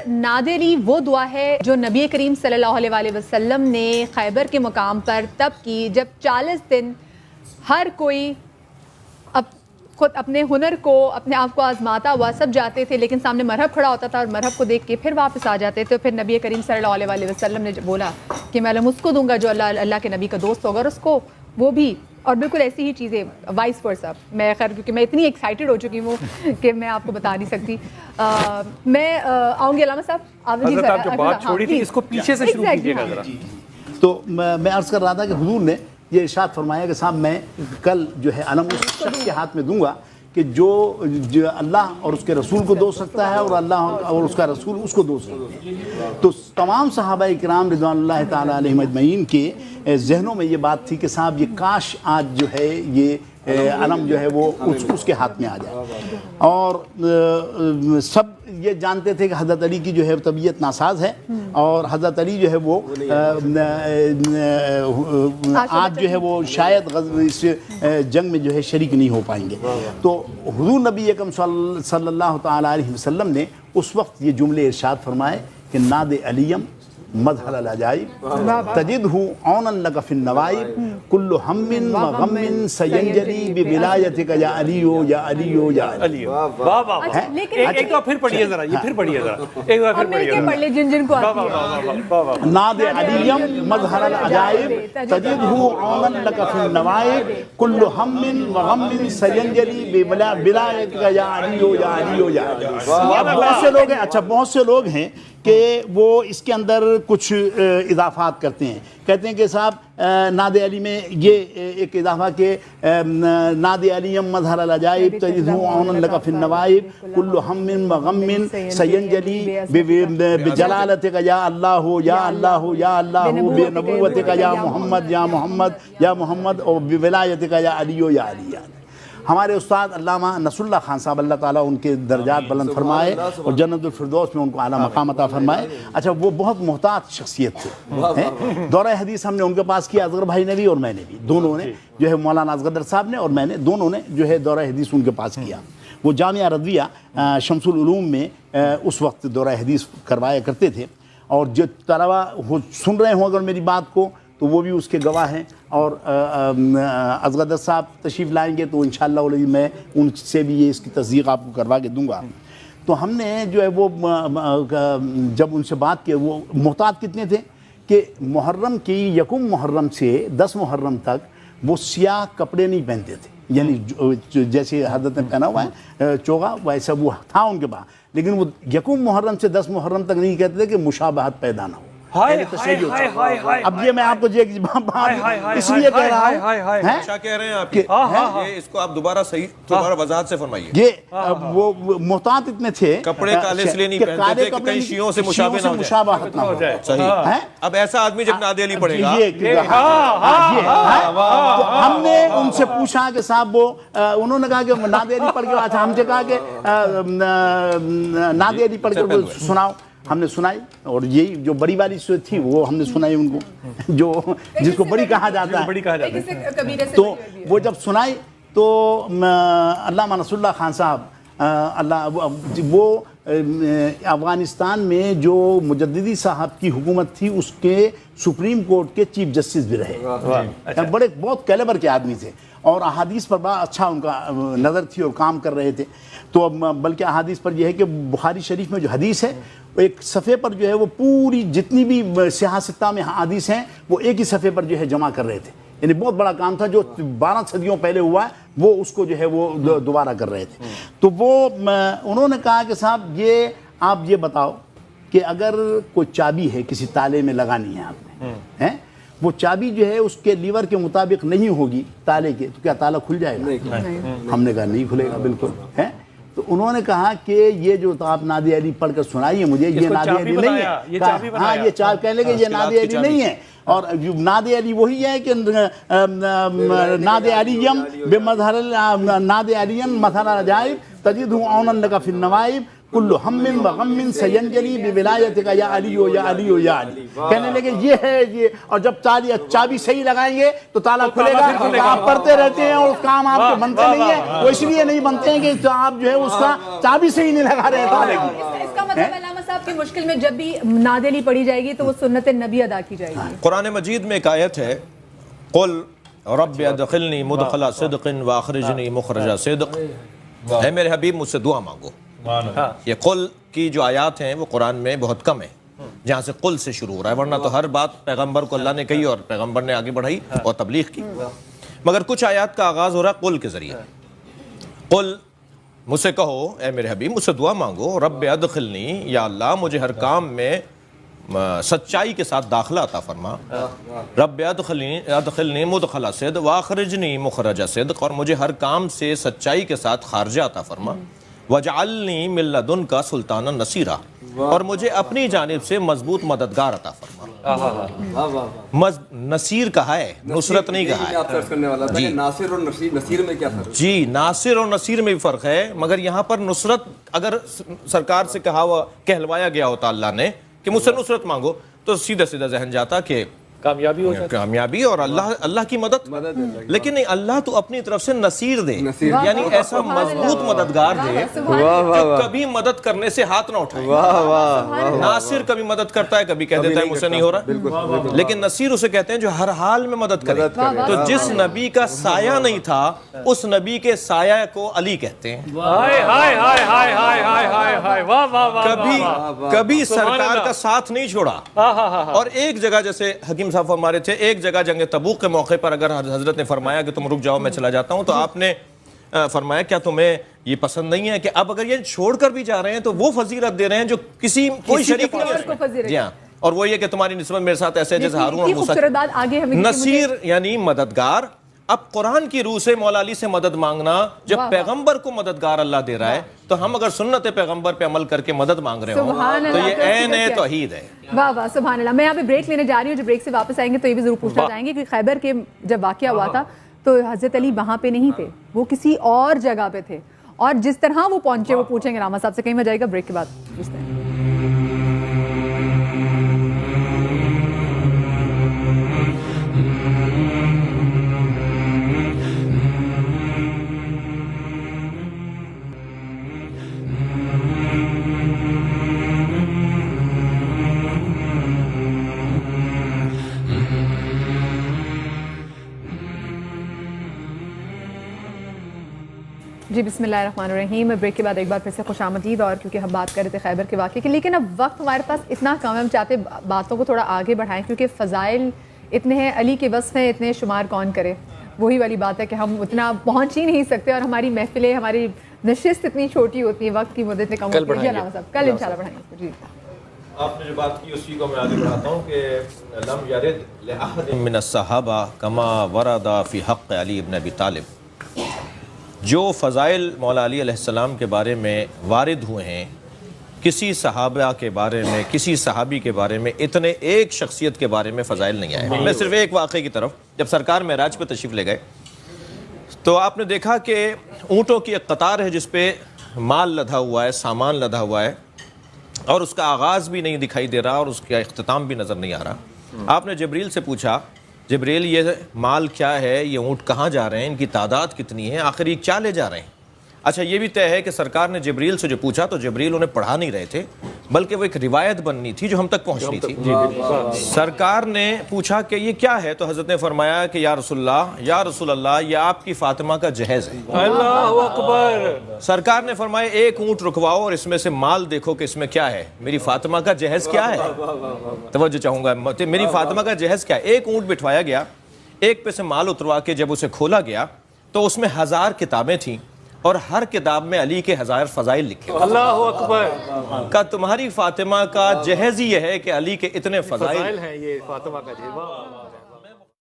ناد علی وہ دعا ہے جو نبی کریم صلی اللہ علیہ وسلم نے خیبر کے مقام پر تب کی جب 40 دن ہر کوئی خود اپنے ہنر کو اپنے آپ کو آزماتا ہوا سب جاتے تھے، لیکن سامنے مرحب کھڑا ہوتا تھا اور مرحب کو دیکھ کے پھر واپس آ جاتے تھے۔ پھر نبی کریم صلی اللہ علیہ وسلم نے بولا کہ میں علم اس کو دوں گا جو اللہ کے نبی کا دوست ہوگا، اور اس کو وہ بھی، اور بالکل ایسی ہی چیزیں وائس ورسا۔ میں خیر کیونکہ میں اتنی ایکسائٹڈ ہو چکی ہوں کہ میں آپ کو بتا نہیں سکتی۔ میں آؤں گی علامہ صاحب، آپ جو بات چھوڑی تھی اس کو پیچھے سے شروع کیجیے گا ذرا۔ تو میں عرض کر رہا تھا کہ حضور نے یہ ارشاد فرمایا کہ صاحب میں کل جو ہے علم اس شخص کے ہاتھ میں دوں گا کہ جو اللہ اور اس کے رسول کو دوست سکتا ہے اور اللہ اور اس کا رسول اس کو دوست سکتے ہیں۔ تو تمام صحابہ کرام رضوان اللہ تعالیٰ علیہم اجمعین کے ذہنوں میں یہ بات تھی کہ صاحب یہ کاش آج جو ہے یہ علم جو ہے وہ اس کے ہاتھ میں آ جائے، اور سب یہ جانتے تھے کہ حضرت علی کی جو ہے طبیعت ناساز ہے، اور حضرت علی جو ہے وہ آج جو ہے وہ شاید اس جنگ میں جو ہے شریک نہیں ہو پائیں گے۔ تو حضور نبی اکرم صلی اللہ تعالیٰ علیہ وسلم نے اس وقت یہ جملے ارشاد فرمائے کہ ناد علیم مظہر العجائب تجدہ عونا لک فی النوائب کل ہم و غم سینجلی بولایتک یا علیو یا علیو یا علیو۔ واہ واہ، ایک بار پھر پڑھیے ذرا، یہ پھر پڑھیے ذرا، ایک بار پھر پڑھیے ذرا۔ پڑھ لے جن کو آتی ہے۔ ناد علیم مظہر العجائب تجدہ عونا لک فی النوائب کل ہم و غم سینجلی بولایتک یا علیو یا علیو یا علیو۔ بہت سے لوگ ہیں، اچھا بہت سے لوگ ہیں کہ وہ اس کے اندر کچھ اضافات کرتے ہیں، کہتے ہیں کہ صاحب ناد علی میں یہ ایک اضافہ کہ ناد علیم مظہر العجائب تجدہ عونا لک فی النوائب کل ہم و غم سینجلی بجلالتک یا اللہ یا اللہ یا اللہ بنبوتک یا محمد یا محمد یا محمد اور بولایتک یا علیو یا علی۔ ہمارے استاد علامہ نصر اللہ خان صاحب اللہ تعالیٰ ان کے درجات بلند فرمائے اور جنت الفردوس میں ان کو اعلیٰ مقام عطا فرمائے۔ اچھا وہ بہت محتاط شخصیت تھے، دورہ حدیث ہم نے ان کے پاس کیا، اصغر بھائی نے بھی اور میں نے بھی، دونوں نے جو ہے مولانا اصغر صاحب نے اور میں نے، دونوں نے جو ہے دورہ حدیث ان کے پاس کیا۔ وہ جامعہ رضویہ شمس العلوم میں اس وقت دورہ حدیث کروایا کرتے تھے، اور جو طلبہ سن رہے ہوں اگر میری بات کو تو وہ بھی اس کے گواہ ہیں، اور اصغر صاحب تشریف لائیں گے تو انشاءاللہ میں ان سے بھی یہ اس کی تصدیق آپ کو کروا کے دوں گا۔ تو ہم نے جو ہے وہ جب ان سے بات کی، وہ محتاط کتنے تھے کہ محرم کی یکم محرم سے 10 محرم تک وہ سیاہ کپڑے نہیں پہنتے تھے، یعنی جیسے حضرت نے پہنا ہوا ہے چوغا ویسا وہ تھا ان کے پاس، لیکن وہ یکم محرم سے 10 محرم تک نہیں کہتے تھے کہ مشابہت پیدا نہ ہو۔ اب یہ میں آپ کو اس لیے کہہ رہا ہوں، کیا کہہ رہے ہیں آپ یہ اس کو آپ دوبارہ صحیح دوبارہ وضاحت سے فرمائیے۔ یہ وہ محتاط اتنے تھے، کپڑے کالے اس لیے نہیں پہنتے تھے کہ کہیں شیعوں سے مشابہت نہ ہو جائے۔ صحیح۔ اب ایسا آدمی جب ناد علی پڑھے گا، ہم نے ان سے پوچھا کہ صاحب وہ انہوں نے کہا کہ ناد علی پڑھ کے، اچھا ہم سے کہا کہ ناد علی پڑھ کے سناؤ، ہم نے سنائی، اور یہی جو بڑی والی صورت تھی وہ ہم نے سنائی ان کو، جو جس کو بڑی کہا جاتا ہے۔ تو وہ جب سنائی تو علامہ نصر اللہ خان صاحب وہ افغانستان میں جو مجددی صاحب کی حکومت تھی اس کے سپریم کورٹ کے چیف جسٹس بھی رہے، بڑے بہت کیلیبر کے آدمی تھے، اور احادیث پر بڑا اچھا ان کا نظر تھی اور کام کر رہے تھے۔ تو بلکہ احادیث پر یہ ہے کہ بخاری شریف میں جو حدیث ہے ایک صفحے پر جو ہے وہ پوری جتنی بھی سیاہ ستہ میں حدیث ہیں وہ ایک ہی صفحے پر جو ہے جمع کر رہے تھے، یعنی بہت بڑا کام تھا جو 12 صدیوں پہلے ہوا ہے، وہ اس کو جو ہے وہ دوبارہ کر رہے تھے۔ تو وہ انہوں نے کہا کہ صاحب یہ آپ یہ بتاؤ کہ اگر کوئی چابی ہے کسی تالے میں لگانی ہے آپ نے، وہ چابی جو ہے اس کے لیور کے مطابق نہیں ہوگی تالے کے، تو کیا تالا کھل جائے گا؟ ہم نے کہا نہیں کھلے گا بالکل ہے۔ تو انہوں نے کہا کہ یہ جو آپ ناد علی پڑھ کر سنائیے مجھے، یہ ناد علی نہیں ہے، ہاں یہ چار کہہ لیں کہ یہ ناد علی نہیں ہے، اور ناد علی وہی ہے کہ ناد علیم بمظہر ناد علیم مظہر العجائب تجدہ عونا لک فی النوائب کل ہم و غم سینجلی بولایتک یا علی یا علی یا علی۔ کہنے لگے یہ ہے یہ، اور جب چابی صحیح لگائیں گے تو تالا کھلے گا۔ آپ پڑھتے رہتے ہیں اور کام آپ کے بنتے نہیں ہیں، وہ اس لیے نہیں بنتے ہیں کہ آپ جو ہے اس کا چابی صحیح نہیں لگا رہے ہیں تالے کی۔ اس کا مطلب علامہ صاحب آپ کی مشکل میں جب بھی نعت علی پڑھی جائے گی تو وہ سنت نبی ادا کی جائے گی. قرآن مجید میں ایک آیت ہے قل رب ادخلنی مدخل صدق واخرجنی مخرج صدق. اے میرے حبیب مجھ سے دعا مانگو. یہ قل کی جو آیات ہیں وہ قرآن میں بہت کم ہیں جہاں سے قل سے شروع ہو رہا ہے، ورنہ تو ہر بات پیغمبر کو اللہ نے کہی اور پیغمبر نے آگے بڑھائی اور تبلیغ کی. مگر کچھ آیات کا آغاز ہو رہا ہے قل کے ذریعے. قل مجھ سے کہو اے میرے حبیب مجھ سے دعا مانگو رب ادخلنی، یا اللہ مجھے ہر کام میں سچائی کے ساتھ داخلہ عطا فرما. رب ادخلنی مدخل صدق واخرجنی مخرج صدق، اور مجھے ہر کام سے سچائی کے ساتھ خارجہ عطا فرما. وجعلنی من لدنک سلطانا نصیرا، اور مجھے اپنی جانب سے مضبوط مددگار عطا فرما. نصیر کہا ہے، نصرت نہیں کہا ہے. جی ناصر اور نصیر میں کیا فرق ہے؟ جی ناصر اور نصیر میں بھی فرق ہے، مگر یہاں پر نصرت اگر سرکار سے کہلوایا گیا ہوتا اللہ نے کہ مجھ سے نصرت مانگو تو سیدھا سیدھا ذہن جاتا کہ کامیابی ہو جاتی، کامیابی اور اللہ کی مدد. لیکن نہیں، اللہ تو اپنی طرف سے نصیر دے، یعنی ایسا مضبوط مددگار دے جو کبھی مدد کرنے سے ہاتھ نہ اٹھائے. ناصر کبھی مدد کرتا ہے، کبھی کہہ دیتا ہے مجھ سے نہیں ہو رہا، لیکن نصیر اسے کہتے ہیں جو ہر حال میں مدد کرے. تو جس نبی کا سایہ نہیں تھا اس نبی کے سایہ کو علی کہتے ہیں. کبھی سرکار کا ساتھ نہیں چھوڑا. اور ایک جگہ جیسے حکیم صاحب فرما رہے تھے، ایک جگہ جنگ تبوک کے موقع پر اگر حضرت نے فرمایا کہ تم رک جاؤ میں چلا جاتا ہوں، تو آپ نے فرمایا کیا تمہیں یہ پسند نہیں ہے کہ اب اگر یہ چھوڑ کر بھی جا رہے ہیں تو وہ فضیلت دے رہے ہیں جو کوئی شریک نہیں ہے. جی ہاں، اور وہ یہ کہ تمہاری نسبت میرے ساتھ ایسے جیسے ہارون اور موسیٰ. نصیر یعنی مددگار. اب قرآن کی روح سے مولا علی سے مدد مانگنا، جب پیغمبر کو مددگار اللہ دے رہا ہے تو ہم اگر سنت پیغمبر پہ عمل کر کے مدد مانگ رہے ہوں تو یہ عین توحید ہے. واہ واہ سبحان اللہ. میں یہاں پہ بریک لینے جا رہی ہوں، جب بریک سے واپس آئیں گے تو یہ بھی ضرور پوچھنا چاہیں گے کہ خیبر کے جب واقعہ ہوا تھا تو حضرت علی وہاں پہ نہیں تھے، وہ کسی اور جگہ پہ تھے، اور جس طرح وہ پہنچے وہ پوچھیں گے راما صاحب سے. کہیں میں جائے گا بریک کے بعد پوچھتے ہیں. جی بسم اللہ الرحمن الرحیم. بریک کے بعد ایک بار پھر سے خوش آمدید. اور کیونکہ ہم بات کر رہے تھے خیبر کے واقعے کی، لیکن اب وقت ہمارے پاس اتنا کم ہے، ہم چاہتے باتوں کو تھوڑا آگے بڑھائیں کیونکہ فضائل اتنے ہیں، علی کے وصف ہیں اتنے، شمار کون کرے. وہی والی بات ہے کہ ہم اتنا پہنچ ہی نہیں سکتے، اور ہماری محفلیں، ہماری نشست اتنی چھوٹی ہوتی ہے، وقت کی مدت کم ہوتی ہے. علامہ صاحب کل انشاءاللہ بڑھائیں گے. جی آپ نے جو بات کی اسی کو میں آگے بڑھاتا ہوں کہ لم یرد لأحد من الصحابہ کما ورد فی حق علی ابن ابی طالب. جو فضائل مولا علی علیہ السلام کے بارے میں وارد ہوئے ہیں، کسی صحابہ کے بارے میں، کسی صحابی کے بارے میں اتنے ایک شخصیت کے بارے میں فضائل نہیں آئے. میں صرف ایک واقعے کی طرف، جب سرکار معراج پہ تشریف لے گئے تو آپ نے دیکھا کہ اونٹوں کی ایک قطار ہے جس پہ مال لدھا ہوا ہے، سامان لدھا ہوا ہے، اور اس کا آغاز بھی نہیں دکھائی دے رہا اور اس کا اختتام بھی نظر نہیں آ رہا. آپ نے جبریل سے پوچھا جبریل یہ مال کیا ہے، یہ اونٹ کہاں جا رہے ہیں، ان کی تعداد کتنی ہے، آخر یہ کیا لے جا رہے ہیں. اچھا یہ بھی طے ہے کہ سرکار نے جبریل سے جو پوچھا تو جبریل انہیں پڑھا نہیں رہے تھے، بلکہ وہ ایک روایت بننی تھی جو ہم تک پہنچنی تھی. سرکار نے پوچھا کہ یہ کیا ہے تو حضرت نے فرمایا کہ یا رسول اللہ یہ آپ کی فاطمہ کا جہیز ہے. اللہ اکبر. سرکار نے فرمایا ایک اونٹ رکواؤ اور اس میں سے مال دیکھو کہ اس میں کیا ہے. میری فاطمہ کا جہیز کیا ہے؟ توجہ چاہوں گا، میری فاطمہ کا جہیز کیا ہے؟ ایک اونٹ بٹھوایا گیا، ایک پہ سے مال اتروا کے جب اسے کھولا گیا تو اس میں 1000 کتابیں تھیں اور ہر کتاب میں علی کے 1000 فضائل لکھے. اللہ اکبر. کا تمہاری فاطمہ کا جہیز ہی یہ ہے کہ علی کے اتنے فضائل ہیں. یہ فاطمہ کا جہیز.